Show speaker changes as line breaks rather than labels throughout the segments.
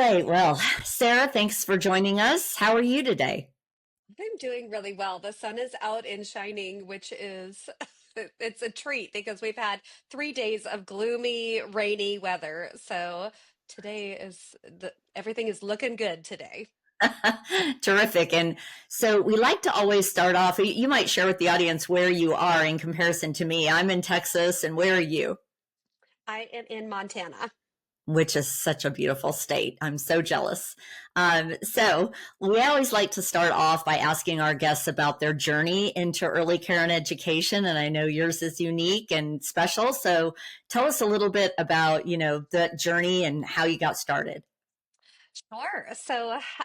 right. Well, Sarah, thanks for joining us. How are you today?
I'm doing really well. The sun is out and shining, which is it's a treat because we've had 3 days of gloomy, rainy weather. So today is everything is looking good today.
Terrific. And so we like to always start off. You might share with the audience where you are in comparison to me. I'm in Texas, and where are you?
I am in Montana.
Which is such a beautiful state. I'm so jealous. So, we always like to start off by asking our guests about their journey into early care and education. And I know yours is unique and special. So, tell us a little bit about, that journey and how you got started.
Sure.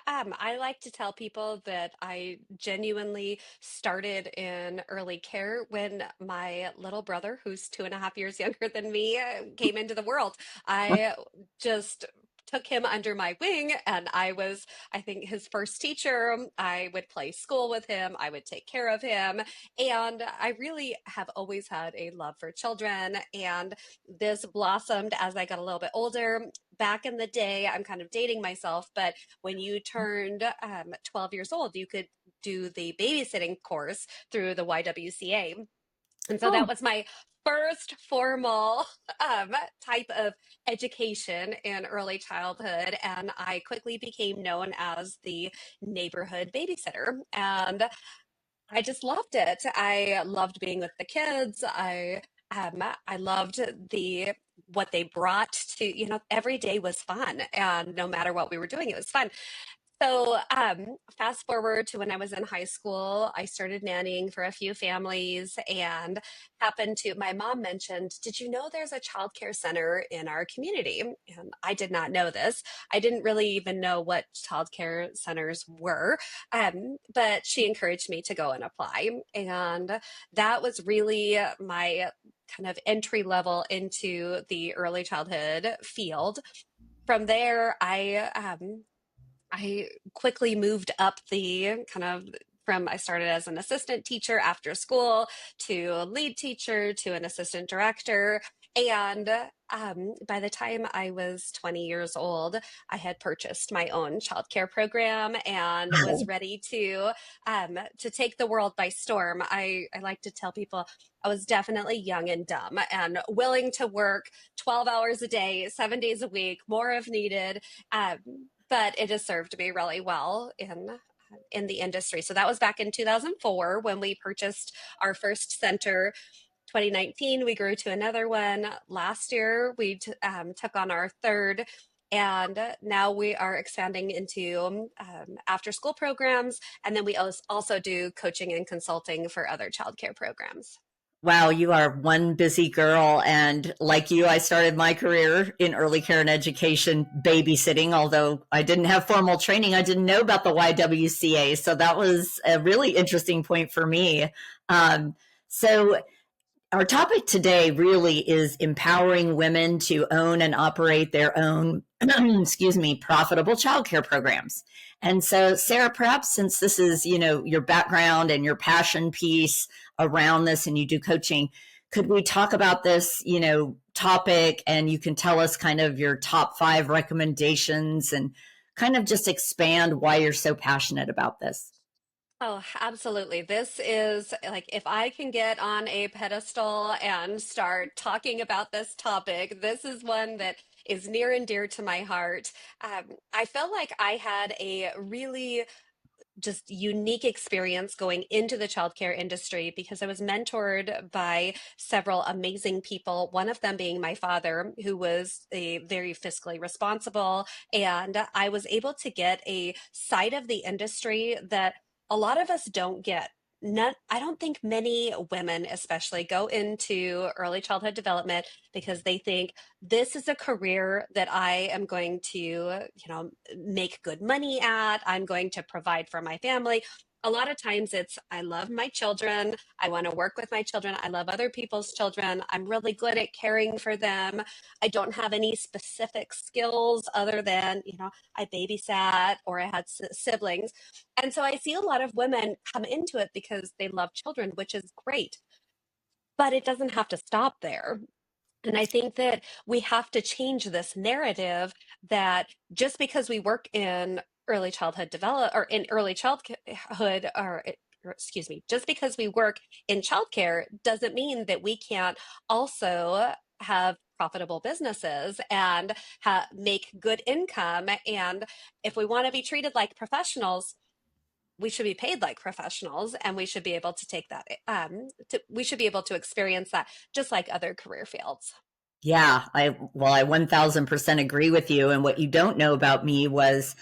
I like to tell people that I genuinely started in early care when my little brother, who's 2.5 years younger than me, came into the world. I just took him under my wing, and I was, I think, his first teacher. I would play school with him, I would take care of him, and I really have always had a love for children. And this blossomed as I got a little bit older. Back in the day, I'm kind of dating myself, but when you turned 12 years old, you could do the babysitting course through the YWCA. And so that
Oh,
was my first formal um, type of education in early childhood. And I quickly became known as the neighborhood babysitter. And I just loved it. I loved being with the kids. I loved what they brought to, every day was fun, and no matter what we were doing, it was fun. Fast forward to when I was in high school, I started nannying for a few families and my mom mentioned, did you know there's a childcare center in our community? And I did not know this. I didn't really even know what childcare centers were. But she encouraged me to go and apply. And that was really my kind of entry level into the early childhood field. From there, I quickly moved up the kind of from I started as an assistant teacher after school to a lead teacher to an assistant director. And by the time I was 20 years old, I had purchased my own childcare program and was ready to take the world by storm. I like to tell people I was definitely young and dumb and willing to work 12 hours a day, 7 days a week, more if needed. But it has served me really well in the industry. So that was back in 2004 when we purchased our first center. 2019, we grew to another one. Last year, we took on our third. And now we are expanding into after school programs. And then we also do coaching and consulting for other childcare programs.
wow, you are one busy girl. And like you, I started my career in early care and education babysitting. Although I didn't have formal training, I didn't know about the YWCA. So that was a really interesting point for me. So, our topic today really is empowering women to own and operate their own, excuse me, profitable childcare programs. And so, Sarah, perhaps since this is, your background and your passion piece around this and you do coaching, could we talk about this, topic, and you can tell us kind of your top five recommendations and kind of just expand why you're so passionate about this?
Oh, absolutely. This is like if I can get on a pedestal and start talking about this topic, this is one that is near and dear to my heart. I felt like I had a really just unique experience going into the childcare industry because I was mentored by several amazing people, one of them being my father, who was a very fiscally responsible. And I was able to get a side of the industry that a lot of us don't get. Not, I don't think many women, especially, go into early childhood development because they think this is a career that I am going to, make good money at. I'm going to provide for my family. A lot of times it's, I love my children. I want to work with my children. I love other people's children. I'm really good at caring for them. I don't have any specific skills other than, I babysat or I had siblings. And so I see a lot of women come into it because they love children, which is great, but it doesn't have to stop there. And I think that we have to change this narrative that just because we work in early childhood develop or in early childhood or excuse me, just because we work in childcare doesn't mean that we can't also have profitable businesses and make good income. And if we want to be treated like professionals, we should be paid like professionals, and we should be able to take that we should be able to experience that just like other career fields.
Yeah, I 1000% agree with you. And what you don't know about me was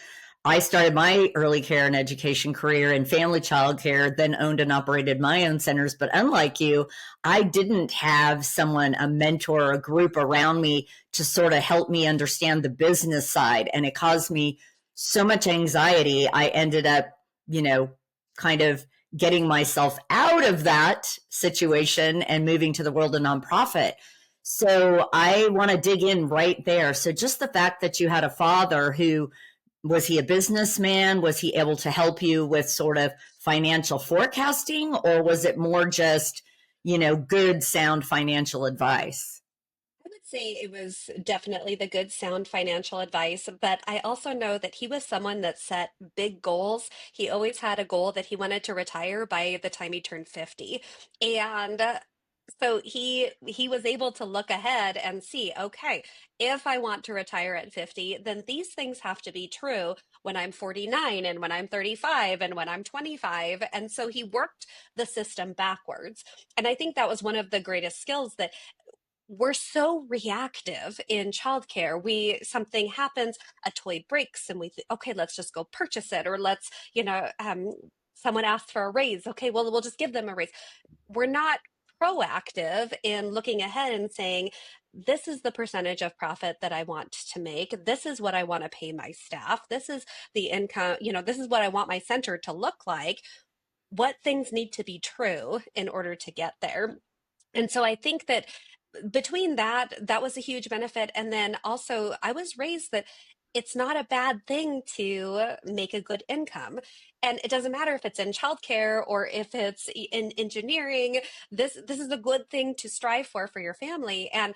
I started my early care and education career in family child care, then owned and operated my own centers. But unlike you, I didn't have someone, a mentor, or a group around me to sort of help me understand the business side. And it caused me so much anxiety. I ended up, you know, kind of getting myself out of that situation and moving to the world of nonprofit. So I want to dig in right there. So just the fact that you had a father who, was he a businessman? Was he able to help you with sort of financial forecasting, or was it more just, good, sound financial advice?
I would say it was definitely the good, sound financial advice, but I also know that he was someone that set big goals. He always had a goal that he wanted to retire by the time he turned 50. And so he was able to look ahead and see, okay, if I want to retire at 50, then these things have to be true when I'm 49 and when I'm 35 and when I'm 25. And so he worked the system backwards. And I think that was one of the greatest skills that we're so reactive in childcare. Something happens, a toy breaks, and we think, okay, let's just go purchase it, or let's, someone asks for a raise. Okay, well, we'll just give them a raise. We're not proactive in looking ahead and saying, this is the percentage of profit that I want to make. This is what I want to pay my staff. This is the income, this is what I want my center to look like. What things need to be true in order to get there? And so I think that between that was a huge benefit. And then also, I was raised that it's not a bad thing to make a good income. And it doesn't matter if it's in childcare or if it's in engineering. This is a good thing to strive for your family. And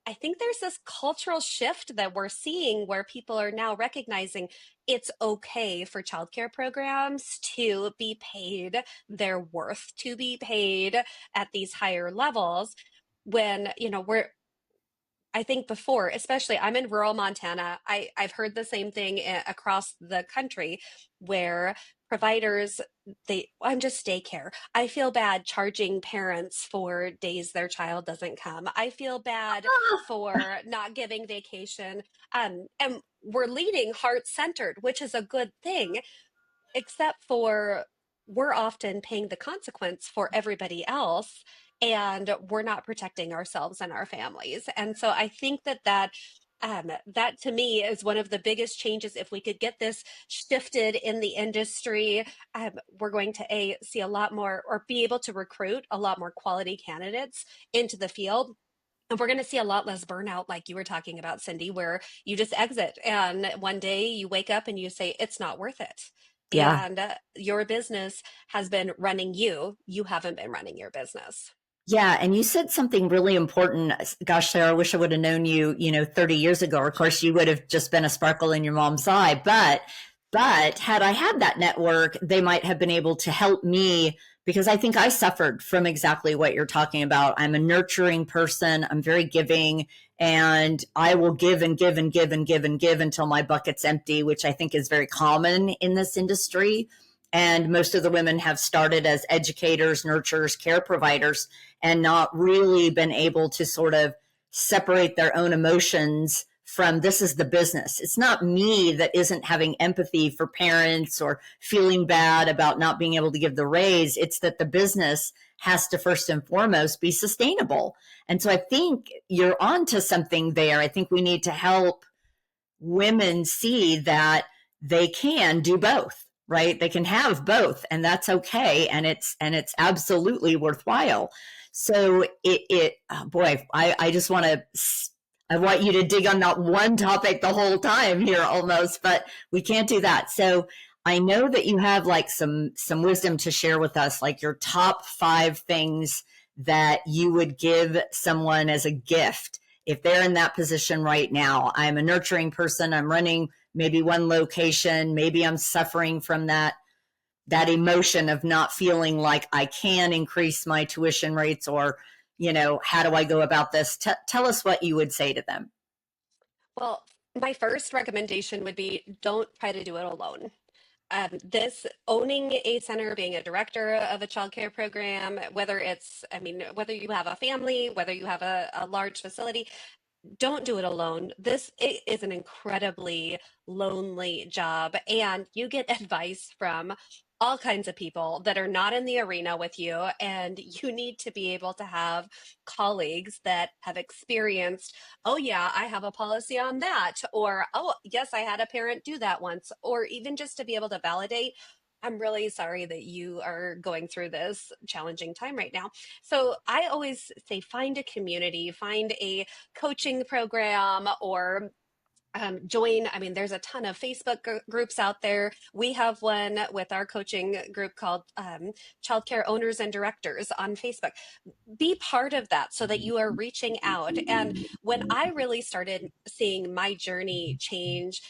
I think there's this cultural shift that we're seeing where people are now recognizing it's okay for childcare programs to be paid their worth, to be paid at these higher levels when, I think before, especially I'm in rural Montana, I've heard the same thing across the country where providers, I'm just daycare. I feel bad charging parents for days their child doesn't come. I feel bad for not giving vacation. And we're leading heart centered, which is a good thing, except for we're often paying the consequence for everybody else, and we're not protecting ourselves and our families. And so I think that to me is one of the biggest changes. If we could get this shifted in the industry, we're going to see a lot more, or be able to recruit a lot more quality candidates into the field. And we're going to see a lot less burnout, like you were talking about, Cindy, where you just exit and one day you wake up and you say, it's not worth it.
Yeah.
And your business has been running you. You haven't been running your business.
Yeah, and you said something really important. Gosh, Sarah, I wish I would have known you, 30 years ago. Of course, you would have just been a sparkle in your mom's eye. But had I had that network, they might have been able to help me, because I think I suffered from exactly what you're talking about. I'm a nurturing person. I'm very giving, and I will give and give and give and give and give until my bucket's empty, which I think is very common in this industry. And most of the women have started as educators, nurturers, care providers, and not really been able to sort of separate their own emotions from, this is the business. It's not me that isn't having empathy for parents or feeling bad about not being able to give the raise. It's that the business has to first and foremost be sustainable. And so I think you're onto something there. I think we need to help women see that they can do both, right? They can have both, and that's okay. And it's absolutely worthwhile. So boy, I just I want you to dig on that one topic the whole time here almost, but we can't do that. So I know that you have like some wisdom to share with us, like your top 5 things that you would give someone as a gift if they're in that position right now, I'm a nurturing person, I'm running maybe one location, maybe I'm suffering from that emotion of not feeling like I can increase my tuition rates, or how do I go about this? Tell us what you would say to them.
Well, my first recommendation would be don't try to do it alone. This owning a center, being a director of a childcare program, whether it's, I mean, whether you have a family, whether you have a large facility, don't do it alone. It is an incredibly lonely job, and you get advice from all kinds of people that are not in the arena with you. And you need to be able to have colleagues that have experienced, oh, yeah, I have a policy on that. Or, oh, yes, I had a parent do that once. Or even just to be able to validate, I'm really sorry that you are going through this challenging time right now. So I always say find a community, find a coaching program, or join. I mean, there's a ton of Facebook groups out there. We have one with our coaching group called Childcare Owners and Directors on Facebook. Be part of that so that you are reaching out. And when I really started seeing my journey change,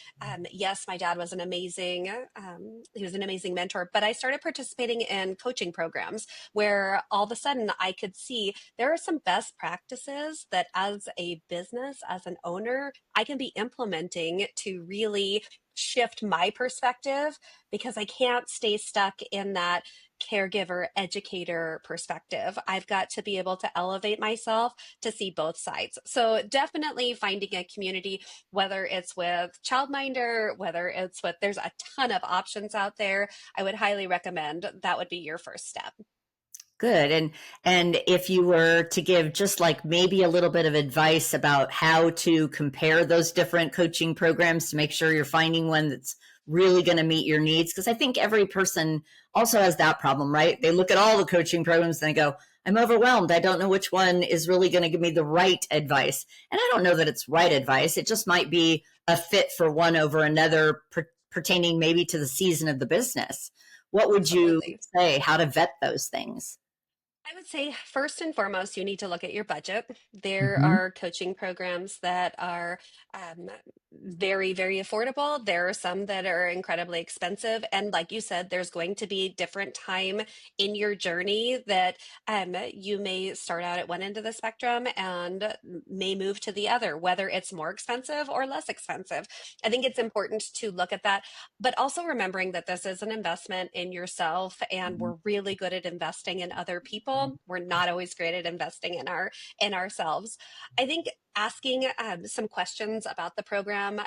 yes, my dad was he was an amazing mentor, but I started participating in coaching programs where all of a sudden I could see there are some best practices that as a business, as an owner, I can be implementing to really shift my perspective, because I can't stay stuck in that caregiver educator perspective. I've got to be able to elevate myself to see both sides. So definitely finding a community, whether it's with Childminder, whether it's with, there's a ton of options out there. I would highly recommend that would be your first step.
Good. And if you were to give just like maybe a little bit of advice about how to compare those different coaching programs to make sure you're finding one that's really going to meet your needs, because I think every person also has that problem, right? They look at all the coaching programs and they go, I'm overwhelmed. I don't know which one is really going to give me the right advice. And I don't know that it's right advice. It just might be a fit for one over another, pertaining maybe to the season of the business. What would you
Absolutely.
say, how to vet those things?
I would say first and foremost, you need to look at your budget. There
Mhm.
are coaching programs that are um, very, very affordable. There are some that are incredibly expensive. And like you said, there's going to be different time in your journey that you may start out at one end of the spectrum and may move to the other, whether it's more expensive or less expensive. I think it's important to look at that, but also remembering that this is an investment in yourself, and we're really good at investing in other people. We're not always great at investing in ourselves. I think asking some questions about the program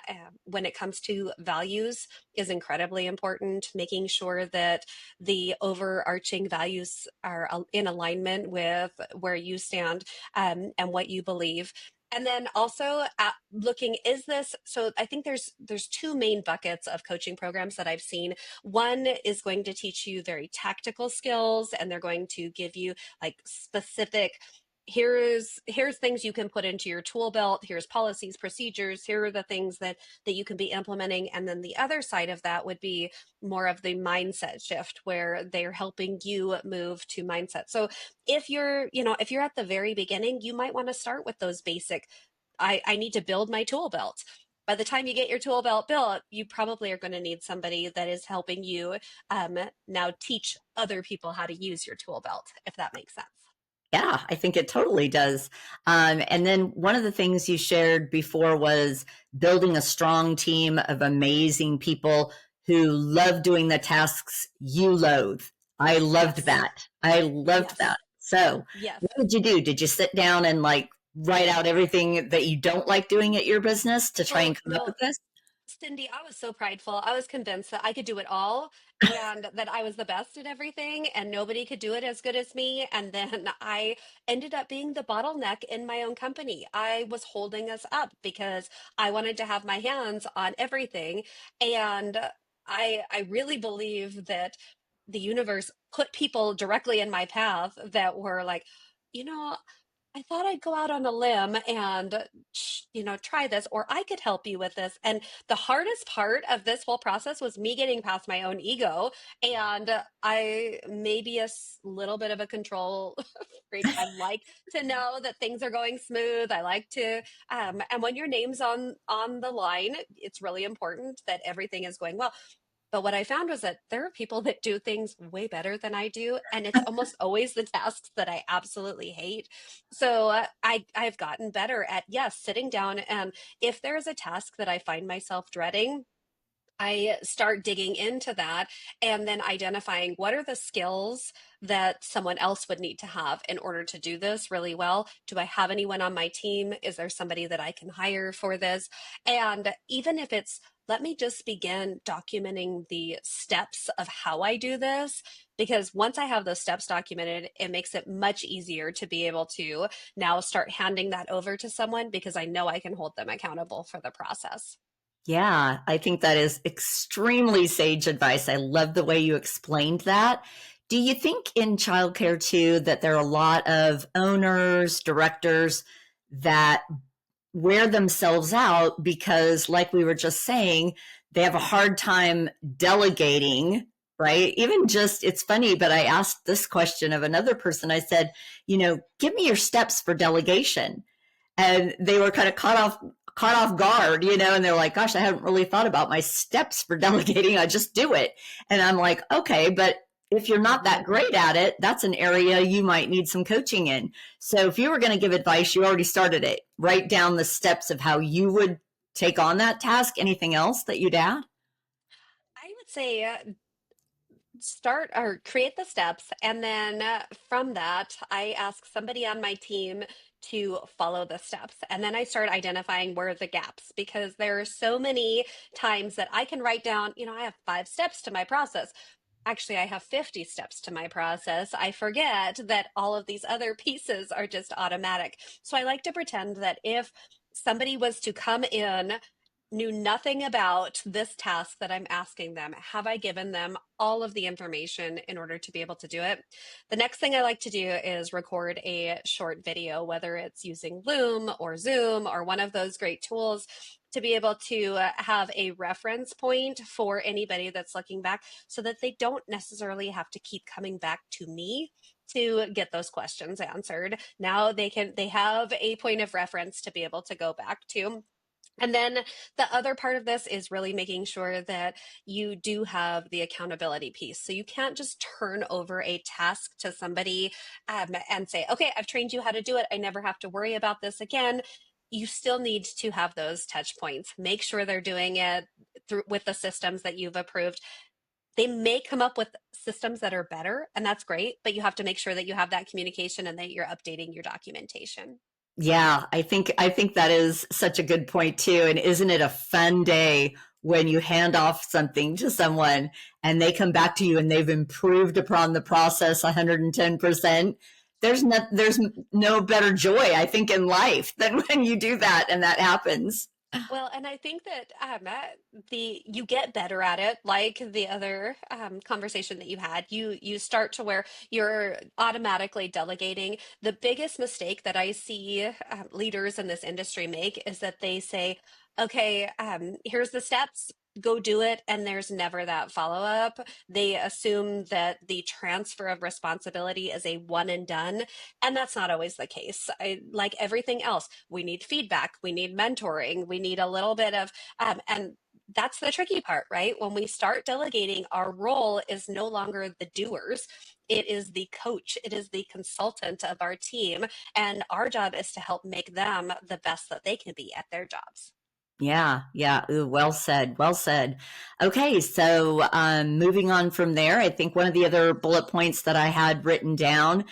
when it comes to values is incredibly important. Making sure that the overarching values are in alignment with where you stand, and what you believe. And then also looking, is this, so I think there's two main buckets of coaching programs that I've seen. One is going to teach you very tactical skills, and they're going to give you like specific, here's things you can put into your tool belt, here's policies, procedures, here are the things that you can be implementing. And then the other side of that would be more of the mindset shift, where they're helping you move to mindset. So if you're at the very beginning, you might want to start with those basic, I need to build my tool belt. By the time you get your tool belt built, you probably are going to need somebody that is helping you now teach other people how to use your tool belt, if that makes sense.
Yeah, I think it totally does. And then one of the things you shared before was building a strong team of amazing people who love doing the tasks you loathe. I loved
Yes.
that. I loved
Yes.
that. So,
Yes.
what did you do? Did you sit down and like write out everything that you don't like doing at your business to try
Oh,
and come up with
well,
this?
Cindy, I was so prideful. I was convinced that I could do it all and that I was the best at everything and nobody could do it as good as me. And then I ended up being the bottleneck in my own company. I was holding us up because I wanted to have my hands on everything. And I really believe that the universe put people directly in my path that were like, you know, I thought I'd go out on a limb and, try this, or I could help you with this. And the hardest part of this whole process was me getting past my own ego. And I maybe little bit of a control freak. I like to know that things are going smooth. I like to, and when your name's on the line, it's really important that everything is going well. But what I found was that there are people that do things way better than I do, and it's almost always the tasks that I absolutely hate. So I've gotten better at, yes, sitting down, and if there is a task that I find myself dreading, I start digging into that and then identifying what are the skills that someone else would need to have in order to do this really well. Do I have anyone on my team? Is there somebody that I can hire for this? And even if it's, let me just begin documenting the steps of how I do this, because once I have those steps documented, it makes it much easier to be able to now start handing that over to someone because I know I can hold them accountable for the process.
Yeah, I think that is extremely sage advice. I love the way you explained that. Do you think in childcare too that there are a lot of owners, directors that wear themselves out because, like we were just saying, they have a hard time delegating, right? Even just, it's funny, but I asked this question of another person. I said, give me your steps for delegation. And they were kind of caught off guard, and they're like, gosh, I haven't really thought about my steps for delegating. I just do it. And I'm like, okay, but if you're not that great at it, that's an area you might need some coaching in. So if you were going to give advice, you already started it. Write down the steps of how you would take on that task. Anything else that you'd add?
I would say start or create the steps, and then from that I ask somebody on my team to follow the steps, and then I start identifying where are the gaps, because there are so many times that I can write down, I have 5 steps to my process. Actually, I have 50 steps to my process. I forget that all of these other pieces are just automatic. So I like to pretend that if somebody was to come in, knew nothing about this task that I'm asking them, have I given them all of the information in order to be able to do it? The next thing I like to do is record a short video, whether it's using Loom or Zoom or one of those great tools, to be able to have a reference point for anybody that's looking back so that they don't necessarily have to keep coming back to me to get those questions answered. Now they have a point of reference to be able to go back to. And then the other part of this is really making sure that you do have the accountability piece. So you can't just turn over a task to somebody and say, okay, I've trained you how to do it. I never have to worry about this again. You still need to have those touch points. Make sure they're doing it through with the systems that you've approved. They may come up with systems that are better, and that's great, but you have to make sure that you have that communication and that you're updating your documentation.
Yeah, I think that is such a good point too. And isn't it a fun day when you hand off something to someone and they come back to you and they've improved upon the process 110%? There's no better joy, I think, in life than when you do that and that happens.
Well, and I think that the you get better at it, like the other conversation that you had. You start to where you're automatically delegating. The biggest mistake that I see leaders in this industry make is that they say, "Okay, here's the steps. Go do it," and there's never that follow up. They assume that the transfer of responsibility is a one and done, and that's not always the case. Like everything else, we need feedback, we need mentoring, we need a little bit of, and that's the tricky part, right? When we start delegating, our role is no longer the doers. It is the coach, it is the consultant of our team. And our job is to help make them the best that they can be at their jobs.
Yeah, yeah. Ooh, well said. Well said. Okay, so moving on from there, I think one of the other bullet points that I had written down,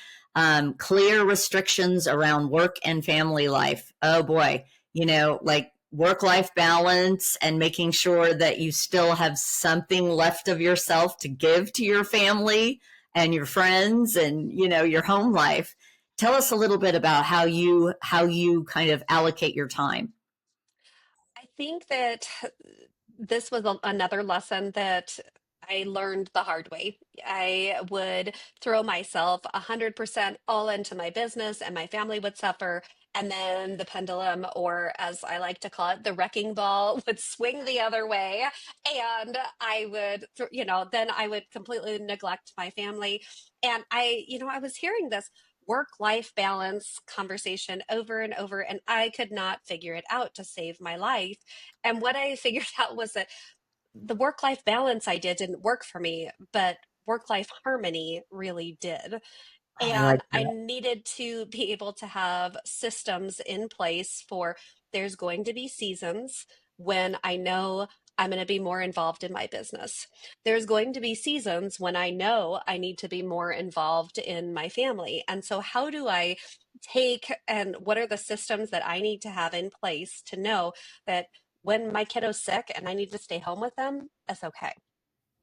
clear restrictions around work and family life. Oh boy, like work-life balance and making sure that you still have something left of yourself to give to your family and your friends and your home life. Tell us a little bit about how you kind of allocate your time.
I think that this was another lesson that I learned the hard way. I would throw myself 100% all into my business and my family would suffer. And then the pendulum, or as I like to call it, the wrecking ball, would swing the other way. And I would, then I would completely neglect my family. And I was hearing this work-life balance conversation over and over, and I could not figure it out to save my life. And what I figured out was that the work life balance I did didn't work for me, but work life harmony really did.
I like
And I needed to be able to have systems in place for there's going to be seasons when I know I'm going to be more involved in my business. There's going to be seasons when I know I need to be more involved in my family. And so, how do I take and what are the systems that I need to have in place to know that when my kiddo's sick and I need to stay home with them, that's okay.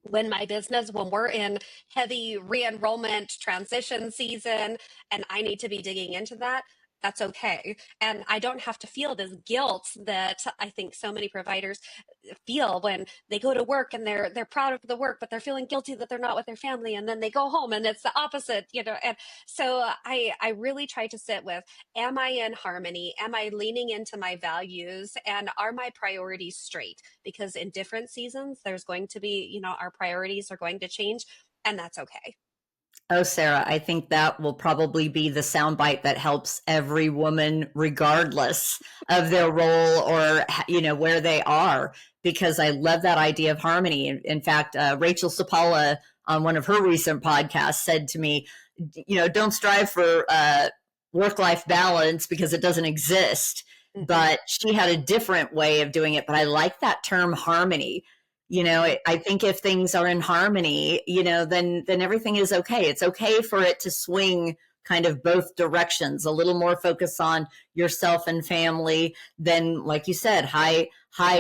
When we're in heavy re-enrollment transition season and I need to be digging into that, that's okay. And I don't have to feel this guilt that I think so many providers feel when they go to work and they're proud of the work, but they're feeling guilty that they're not with their family, and then they go home and it's the opposite. And so I really try to sit with, am I in harmony? Am I leaning into my values? And are my priorities straight? Because in different seasons, there's going to be, our priorities are going to change, and that's okay.
Oh, Sarah, I think that will probably be the soundbite that helps every woman, regardless of their role or where they are. Because I love that idea of harmony. In fact, Rachel Sapala on one of her recent podcasts said to me, don't strive for work-life balance because it doesn't exist.
Mm-mm.
But she had a different way of doing it. But I like that term harmony. I think if things are in harmony, then everything is okay. It's okay for it to swing kind of both directions, a little more focus on yourself and family. Then, like you said, high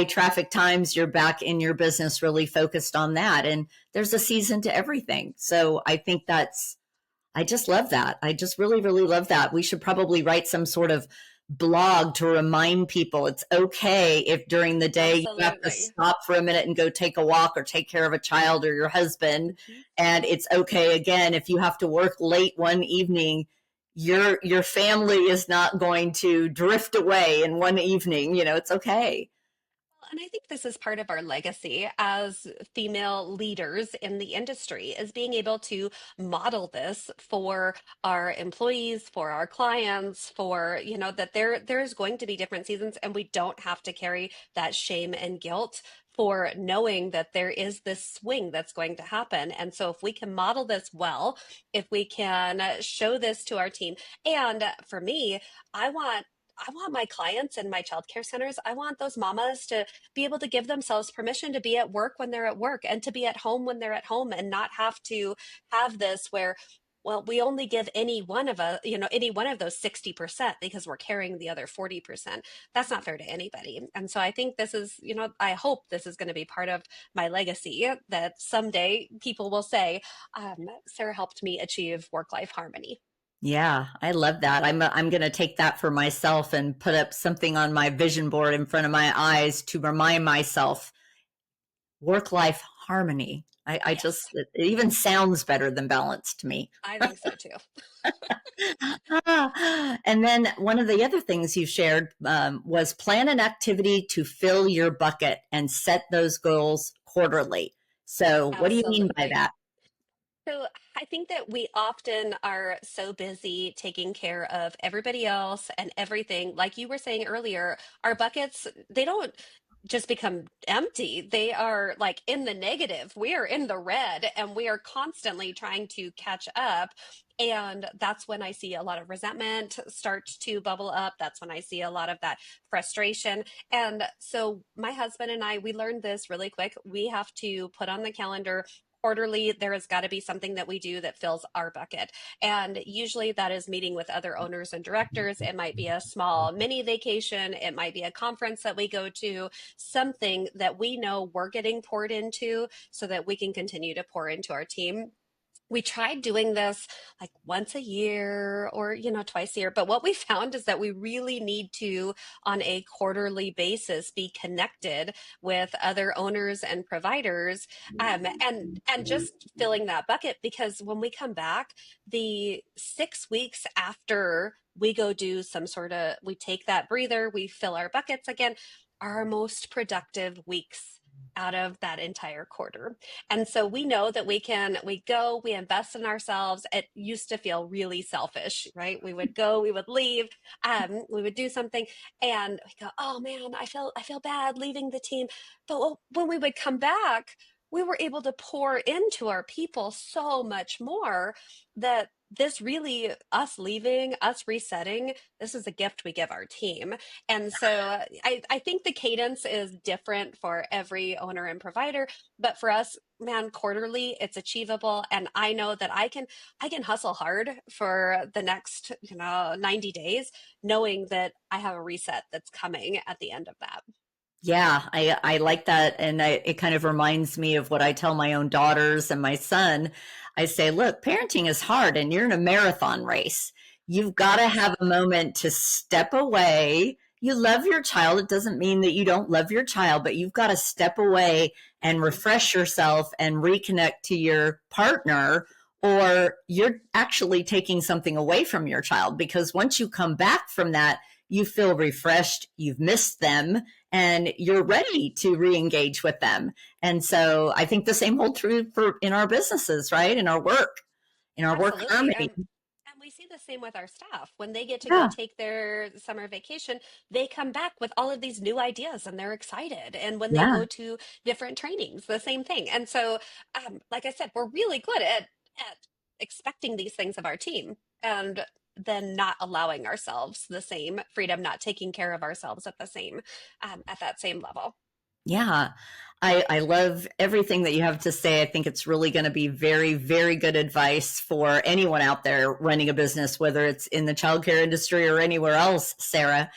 traffic times, you're back in your business, really focused on that. And there's a season to everything. So I just love that. I just really, really love that. We should probably write some sort of blog to remind people it's okay if during the day you have to
Absolutely.
stop for a minute and go take a walk or take care of a child or your husband.
Mhm.
And it's okay again if you have to work late one evening. Your family is not going to drift away in one evening. It's okay.
And I think this is part of our legacy as female leaders in the industry is being able to model this for our employees, for our clients, for, that there's going to be different seasons and we don't have to carry that shame and guilt for knowing that there is this swing that's going to happen. And so if we can model this well, if we can show this to our team, and for me, I want I want my clients and my childcare centers, I want those mamas to be able to give themselves permission to be at work when they're at work and to be at home when they're at home and not have to have this where, well, we only give any one of those 60% because we're carrying the other 40%. That's not fair to anybody. And so I think I hope this is going to be part of my legacy that someday people will say, Sarah helped me achieve work-life harmony.
Yeah, I love that. I'm going to take that for myself and put up something on my vision board in front of my eyes to remind myself work life harmony. I just,
Yes,
it even sounds better than balance to me.
I think so too.
And then one of the other things you shared was plan an activity to fill your bucket and set those goals quarterly. So, what do you mean by
Absolutely.
that?
So I think that we often are so busy taking care of everybody else and everything. Like you were saying earlier, our buckets, they don't just become empty. They are like in the negative. We are in the red and we are constantly trying to catch up. And that's when I see a lot of resentment start to bubble up. That's when I see a lot of that frustration. And so my husband and I, we learned this really quick. We have to put on the calendar quarterly, there has got to be something that we do that fills our bucket. And usually that is meeting with other owners and directors. It might be a small mini vacation. It might be a conference that we go to, something that we know we're getting poured into so that we can continue to pour into our team. We tried doing this like once a year or, twice a year. But what we found is that we really need to, on a quarterly basis, be connected with other owners and providers, and just filling that bucket. Because when we come back, the 6 weeks after we go do some sort of, we take that breather, we fill our buckets again, are our most productive weeks out of that entire quarter. And so we know that we go, we invest in ourselves. It used to feel really selfish, right? We would go, we would leave, we would do something and we go, oh man, I feel bad leaving the team. But when we would come back, we were able to pour into our people so much more that this really, us leaving, us resetting, this is a gift we give our team. And so I think the cadence is different for every owner and provider, but for us, man, quarterly, it's achievable. And I know that I can hustle hard for the next, 90 days, knowing that I have a reset that's coming at the end of that.
Yeah, I like that. And it kind of reminds me of what I tell my own daughters and my son. I say, look, parenting is hard and you're in a marathon race. You've got to
Yes,
have a moment to step away. You love your child. It doesn't mean that you don't love your child, but you've got to step away and refresh yourself and reconnect to your partner, or you're actually taking something away from your child because once you come back from that, you feel refreshed, you've missed them, and you're ready to re-engage with them. And so I think the same holds true for in our businesses, right? In our work
absolutely.
harmony.
And we see the same with our staff. When they get to go
Yeah.
take their summer vacation, they come back with all of these new ideas and they're excited. And when they
Yeah.
go to different trainings, the same thing. And so, like I said, we're really good at expecting these things of our team and then not allowing ourselves the same freedom, not taking care of ourselves at that same level.
Yeah. I love everything that you have to say. I think it's really going to be very, very good advice for anyone out there running a business, whether it's in the childcare industry or anywhere else, Sarah.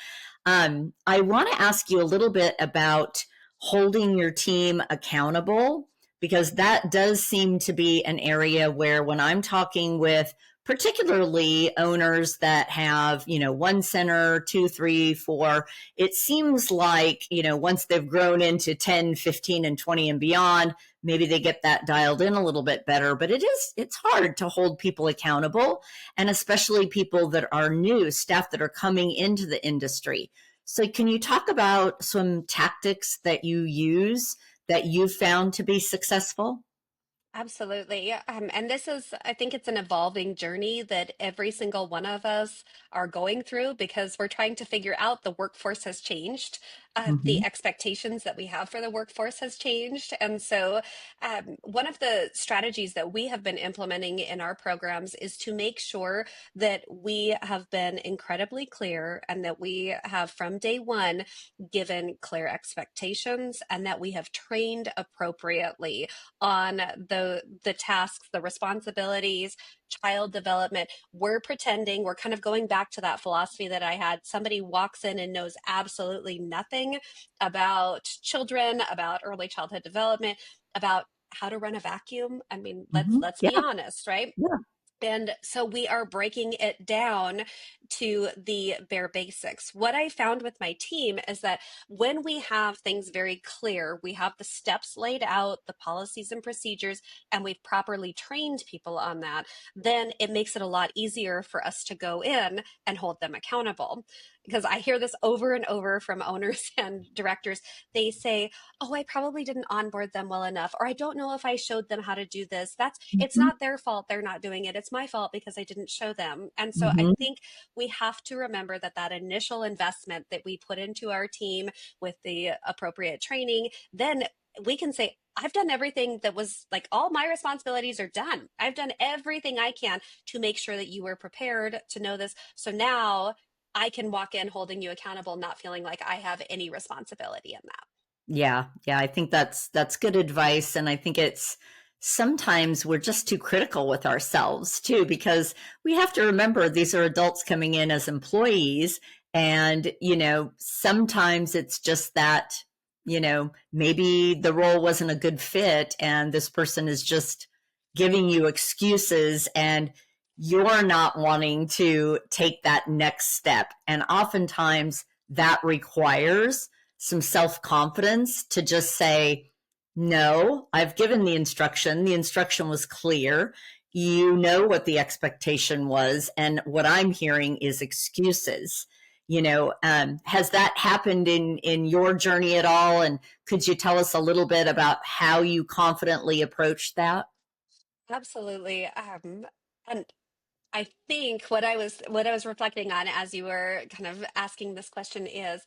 I want to ask you a little bit about holding your team accountable, because that does seem to be an area where when I'm talking with particularly owners that have, one center, two, three, four, it seems like, once they've grown into 10, 15, and 20 and beyond, maybe they get that dialed in a little bit better, but it's hard to hold people accountable, and especially people that are new, staff that are coming into the industry. So can you talk about some tactics that you use that you've found to be successful?
Absolutely. And I think it's an evolving journey that every single one of us are going through because we're trying to figure out the workforce has changed. The
Mm-hmm.
expectations that we have for the workforce has changed. And so, one of the strategies that we have been implementing in our programs is to make sure that we have been incredibly clear and that we have from day one given clear expectations and that we have trained appropriately on the tasks, the responsibilities, child development. We're pretending, we're kind of going back to that philosophy that I had. Somebody walks in and knows absolutely nothing about children, about early childhood development, about how to run a vacuum. I mean, let's
Mm-hmm.
let's
Yeah.
be honest, right?
Yeah.
And so we are breaking it down to the bare basics. What I found with my team is that when we have things very clear, we have the steps laid out, the policies and procedures, and we've properly trained people on that, then it makes it a lot easier for us to go in and hold them accountable. Because I hear this over and over from owners and directors. They say, oh, I probably didn't onboard them well enough, or I don't know if I showed them how to do this. It's
Mm-hmm.
not their fault they're not doing it. It's my fault because I didn't show them. And so I
Mm-hmm.
think we have to remember that that initial investment that we put into our team with the appropriate training, then we can say, I've done everything that was like all my responsibilities are done. I've done everything I can to make sure that you were prepared to know this. So now I can walk in holding you accountable, not feeling like I have any responsibility in that.
Yeah, yeah, I think that's good advice, and I think it's sometimes we're just too critical with ourselves too, because we have to remember these are adults coming in as employees, and sometimes it's just that maybe the role wasn't a good fit, and this person is just giving you excuses and you're not wanting to take that next step. And oftentimes that requires some self confidence to just say, no, I've given the instruction. The instruction was clear. You know what the expectation was. And what I'm hearing is excuses. Has that happened in your journey at all? And could you tell us a little bit about how you confidently approached that?
Absolutely. And I think what I was reflecting on as you were kind of asking this question is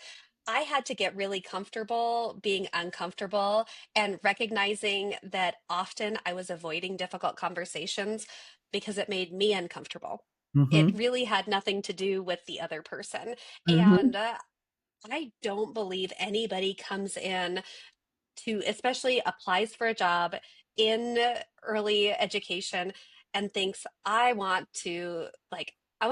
I had to get really comfortable being uncomfortable and recognizing that often I was avoiding difficult conversations because it made me uncomfortable. It
Mm-hmm.
really had nothing to do with the other person.
Mm-hmm.
And I don't believe anybody comes in to especially applies for a job in early education and thinks I want to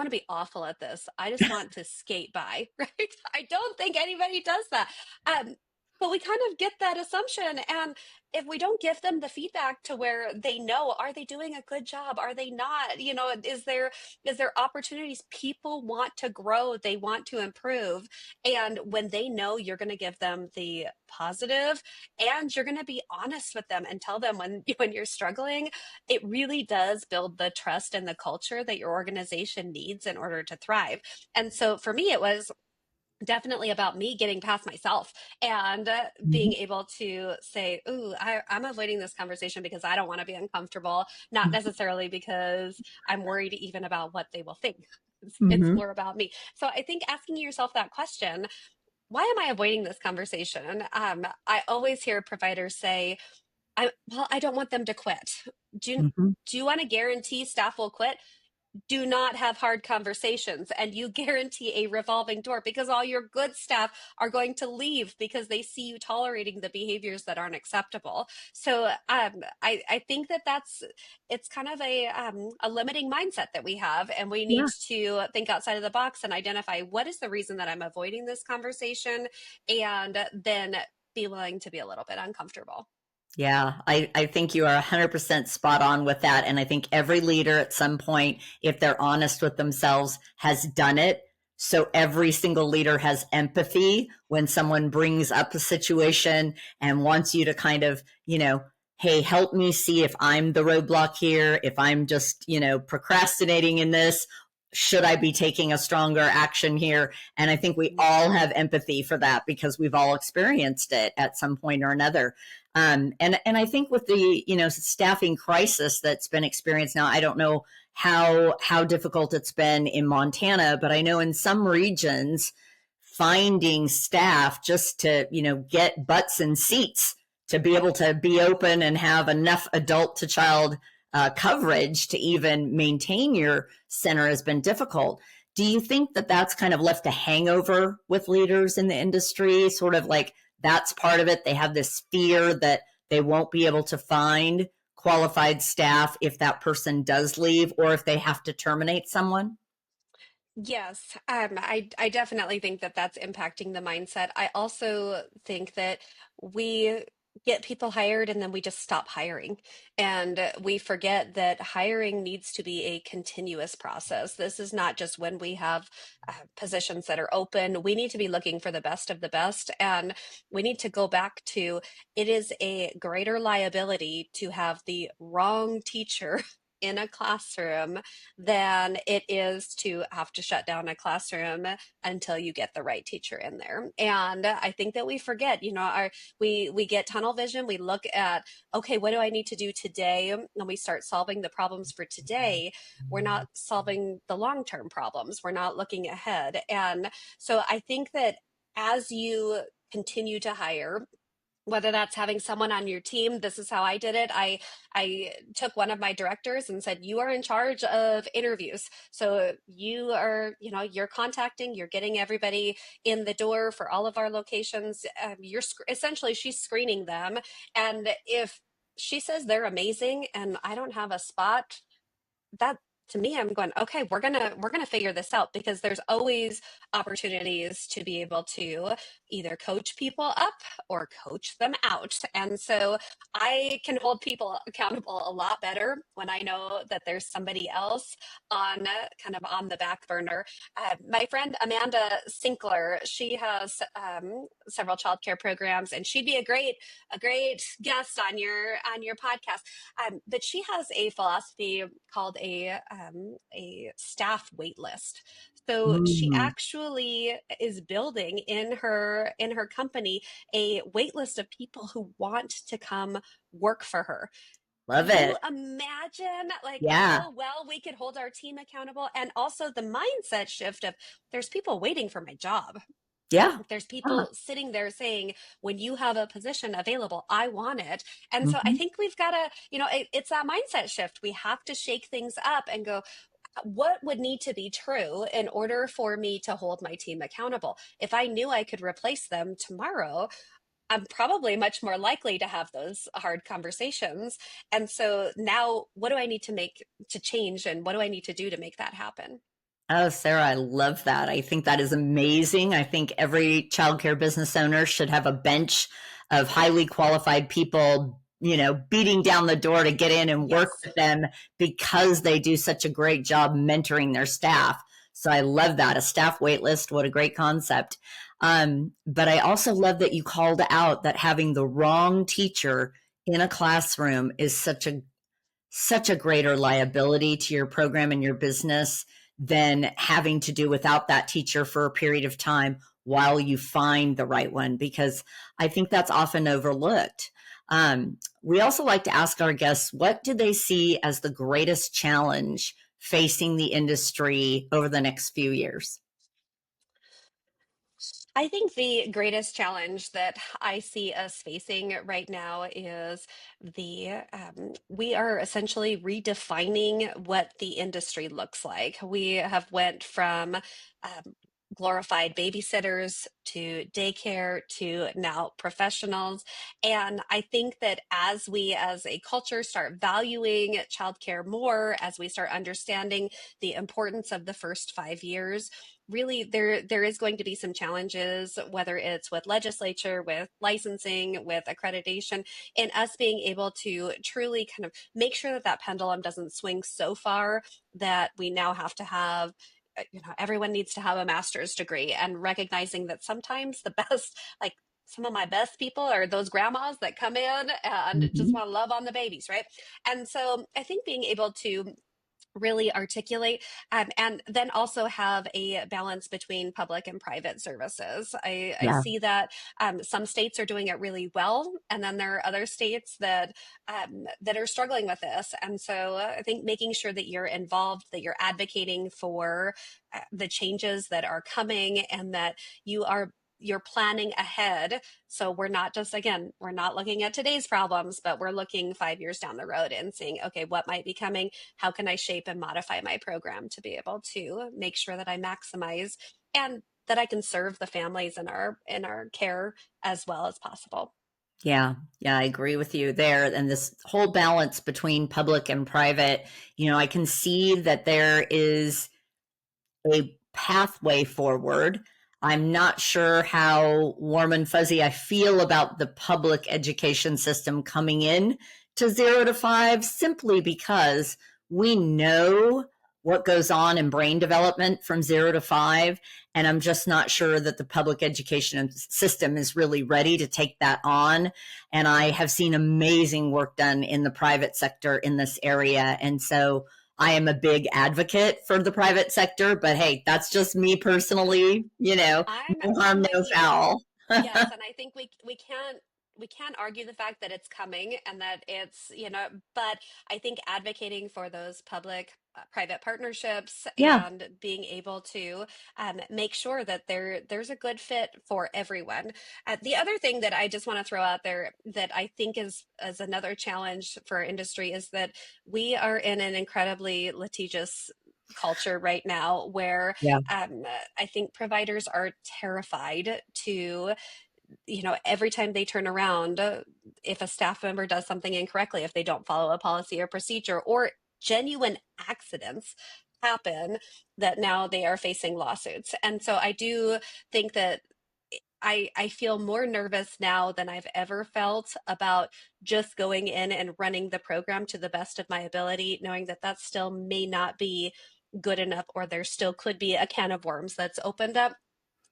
be awful at this. I just want to skate by, right? I don't think anybody does that. um, but we kind of get that assumption, and if we don't give them the feedback to where they know, are they doing a good job, are they not, is there opportunities? People want to grow, they want to improve, and when they know you're going to give them the positive and you're going to be honest with them and tell them when when you're struggling, it really does build the trust and the culture that your organization needs in order to thrive. And so for me, it was definitely about me getting past myself and being
Mm-hmm.
able to say, ooh, I'm avoiding this conversation because I don't want to be uncomfortable, not necessarily because I'm worried even about what they will think. It's
Mm-hmm.
more about me. So I think asking yourself that question, why am I avoiding this conversation? I always hear providers say, I don't want them to quit.
Mm-hmm.
Do you want to guarantee staff will quit? Do not have hard conversations, and you guarantee a revolving door because all your good staff are going to leave because they see you tolerating the behaviors that aren't acceptable. So I think it's kind of a limiting mindset that we have, and we need
Yeah.
to think outside of the box and identify what is the reason that I'm avoiding this conversation, and then be willing to be a little bit uncomfortable.
Yeah, I think you are 100% spot on with that. And I think every leader at some point, if they're honest with themselves, has done it. So every single leader has empathy when someone brings up a situation and wants you to kind of, hey, help me see if I'm the roadblock here, if I'm just, procrastinating in this. Should I be taking a stronger action here? And I think we all have empathy for that because we've all experienced it at some point or another. And I think with the staffing crisis that's been experienced now, I don't know how difficult it's been in Montana, but I know in some regions finding staff just to get butts and seats to be able to be open and have enough adult to child coverage to even maintain your center has been difficult. Do you think that that's kind of left a hangover with leaders in the industry? Sort of like that's part of it. They have this fear that they won't be able to find qualified staff if that person does leave or if they have to terminate someone.
Yes, I definitely think that that's impacting the mindset. I also think that we get people hired and then we just stop hiring. And we forget that hiring needs to be a continuous process. This is not just when we have positions that are open. We need to be looking for the best of the best. And we need to go back to it is a greater liability to have the wrong teacher in a classroom than it is to have to shut down a classroom until you get the right teacher in there. And I think that we forget, we get tunnel vision. We look at, okay, what do I need to do today? And we start solving the problems for today. We're not solving the long-term problems. We're not looking ahead. And so I think that as you continue to hire, whether that's having someone on your team, this is how I did it. I took one of my directors and said, you are in charge of interviews. So you're contacting, you're getting everybody in the door for all of our locations. Essentially, she's screening them. And if she says they're amazing and I don't have a spot, that to me, I'm going, okay, we're gonna figure this out, because there's always opportunities to be able to either coach people up or coach them out. And so I can hold people accountable a lot better when I know that there's somebody else on kind of on the back burner. My friend Amanda Sinkler, she has several childcare programs, and she'd be a great guest on your podcast. But she has a philosophy called a staff wait list. So she
Mm,
actually is building in her company a wait list of people who want to come work for her.
love
Can you
it.
imagine like
Yeah.
how well we could hold our team accountable? And also the mindset shift of there's people waiting for my job.
Yeah.
There's
Yeah.
people sitting there saying, when you have a position available, I want it. And so I
Mhm.
think we've got to, it's that mindset shift. We have to shake things up and go, what would need to be true in order for me to hold my team accountable? If I knew I could replace them tomorrow, I'm probably much more likely to have those hard conversations. And so now, what do I need to make to change? And what do I need to do to make that happen?
Oh, Sarah, I love that. I think that is amazing. I think every childcare business owner should have a bench of highly qualified people, beating down the door to get in and work
Yes.
with them because they do such a great job mentoring their staff. So I love that. A staff wait list. What a great concept. But I also love that you called out that having the wrong teacher in a classroom is such a greater liability to your program and your business than having to do without that teacher for a period of time while you find the right one, because I think that's often overlooked. We also like to ask our guests, what do they see as the greatest challenge facing the industry over the next few years?
I think the greatest challenge that I see us facing right now is we are essentially redefining what the industry looks like. We have went from glorified babysitters to daycare to now professionals. And I think that as we as a culture start valuing childcare more, as we start understanding the importance of the first 5 years, really there is going to be some challenges, whether it's with legislature, with licensing, with accreditation, in us being able to truly kind of make sure that that pendulum doesn't swing so far that we now have to have everyone needs to have a master's degree, and recognizing that sometimes the best, like some of my best people are those grandmas that come in and just
Mhm.
want to love on the babies, right? And so I think being able to really articulate, and then also have a balance between public and private services. I
Yeah.
see that some states are doing it really well, and then there are other states that are struggling with this. And so I think making sure that you're involved, that you're advocating for the changes that are coming, and that you're planning ahead. So we're not just, again, we're not looking at today's problems, but we're looking 5 years down the road and seeing, okay, what might be coming? How can I shape and modify my program to be able to make sure that I maximize and that I can serve the families in our care as well as possible?
Yeah, yeah, I agree with you there. And this whole balance between public and private, I can see that there is a pathway forward. I'm not sure how warm and fuzzy I feel about the public education system coming in to 0 to 5, simply because we know what goes on in brain development from 0 to 5. And I'm just not sure that the public education system is really ready to take that on. And I have seen amazing work done in the private sector in this area. And so I am a big advocate for the private sector, but hey, that's just me personally,
I'm
no
I'm
harm,
with
no
you.
foul.
Yes, and I think we can't argue the fact that it's coming and that it's, but I think advocating for those public private partnerships
Yeah,
and being able to make sure that there's a good fit for everyone. The other thing that I just want to throw out there that I think is another challenge for our industry is that we are in an incredibly litigious culture right now where
yeah,
I think providers are terrified to, every time they turn around, if a staff member does something incorrectly, if they don't follow a policy or procedure, or genuine accidents happen that now they are facing lawsuits. And so I do think that I feel more nervous now than I've ever felt about just going in and running the program to the best of my ability, knowing that that still may not be good enough, or there still could be a can of worms that's opened up.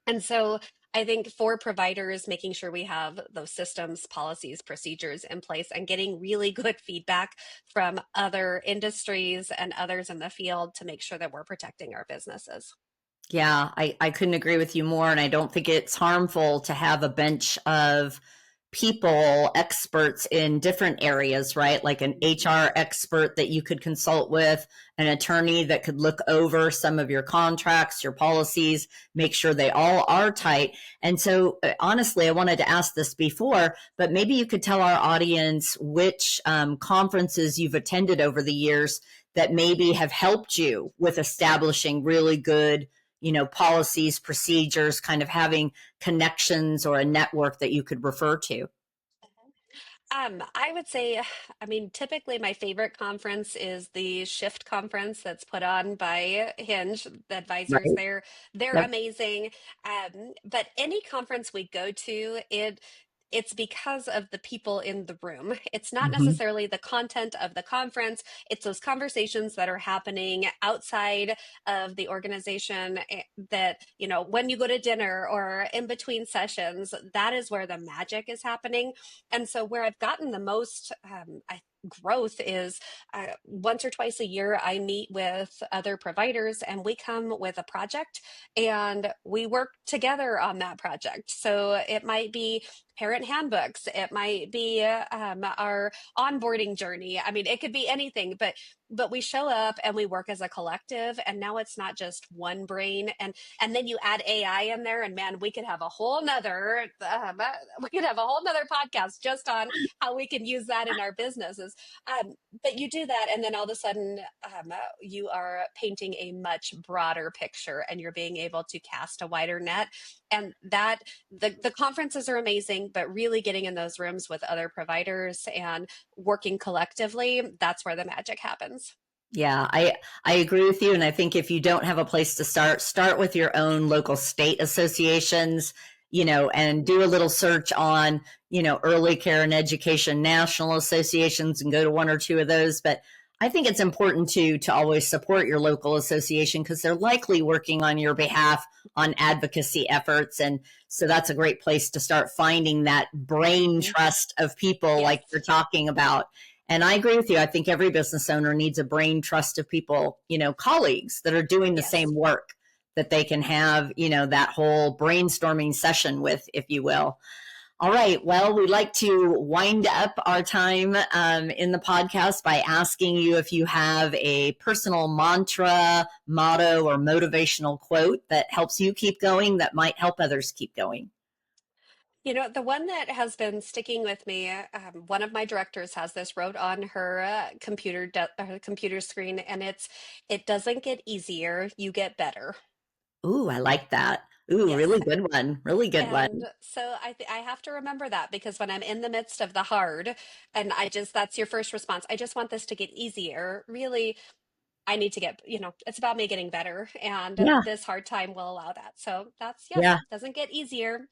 And so I think for providers, making sure we have those systems, policies, procedures in place, and getting really good feedback from other industries and others in the field to make sure that we're protecting our businesses.
Yeah, I couldn't agree with you more. And I don't think it's harmful to have a bench of people, experts in different areas, right? Like an HR expert that you could consult with, an attorney that could look over some of your contracts, your policies, make sure they all are tight. And so, honestly, I wanted to ask this before, but maybe you could tell our audience which conferences you've attended over the years that maybe have helped you with establishing really good, policies, procedures, kind of having connections or a network that you could refer to.
I would say, I mean, typically my favorite conference is the Shift conference that's put on by Hinge. The advisors
Right.
there, they're
Yep.
amazing. But any conference we go to, it's because of the people in the room. It's not
Mhm.
necessarily the content of the conference. It's those conversations that are happening outside of the organization that, when you go to dinner or in between sessions, that is where the magic is happening. And so where I've gotten the most growth is once or twice a year, I meet with other providers and we come with a project and we work together on that project. So it might be parent handbooks, it might be our onboarding journey. I mean, it could be anything, but we show up and we work as a collective, and now it's not just one brain. And then you add AI in there, and man, we could have a whole nother podcast just on how we can use that in our businesses. But you do that, and then all of a sudden, you are painting a much broader picture, and you're being able to cast a wider net. And that the conferences are amazing, but really getting in those rooms with other providers and working collectively, that's where the magic happens.
Yeah, I agree with you. And I think if you don't have a place to start with your own local state associations, and do a little search on, early care and education national associations and go to one or two of those. But I think it's important to always support your local association because they're likely working on your behalf on advocacy efforts. And so that's a great place to start finding that brain
Mhm.
trust of people
Yes.
like you're talking about. And I agree with you. I think every business owner needs a brain trust of people, colleagues that are doing the
Yes.
same work that they can have, that whole brainstorming session with, if you will. All right. Well, we'd like to wind up our time in the podcast by asking you if you have a personal mantra, motto, or motivational quote that helps you keep going, that might help others keep going.
The one that has been sticking with me, one of my directors has this wrote on her computer screen, and it doesn't get easier, you get better.
Ooh, I like that. Ooh,
Yes.
really good one. Really good
And
one.
so I have to remember that, because when I'm in the midst of the hard, and that's your first response. I just want this to get easier. Really, I need to it's about me getting better, and
Yeah.
this hard time will allow that. So that's, yes,
Yeah.
doesn't get easier.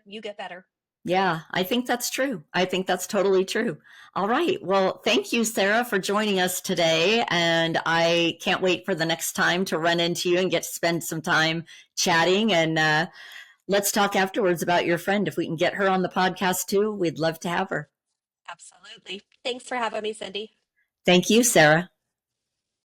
You get better.
Yeah, I think that's true. I think that's totally true. All right. Well, thank you, Sarah, for joining us today. And I can't wait for the next time to run into you and get to spend some time chatting. And let's talk afterwards about your friend. If we can get her on the podcast too, we'd love to have her.
Absolutely. Thanks for having me, Cindy.
Thank you, Sarah.